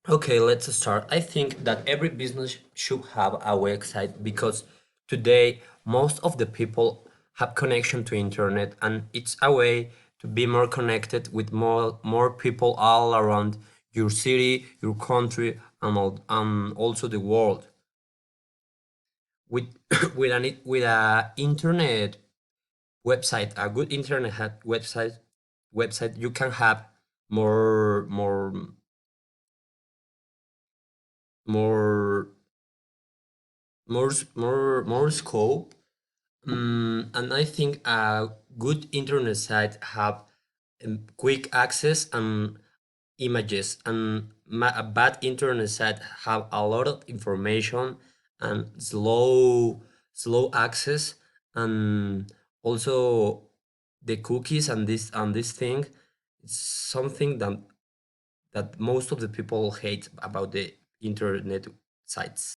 Okay, let's start. I think that every business should have a website because today most of the people have connection to internet and it's a way to be more connected with more people all around your city, your country, and also the world. With with a internet website, a good internet website, you can have more more more scope. And I think a good internet site have quick access and images, and a bad internet site have a lot of information and slow access, and also the cookies and this thing. It's something that most of the people hate about the internet sites.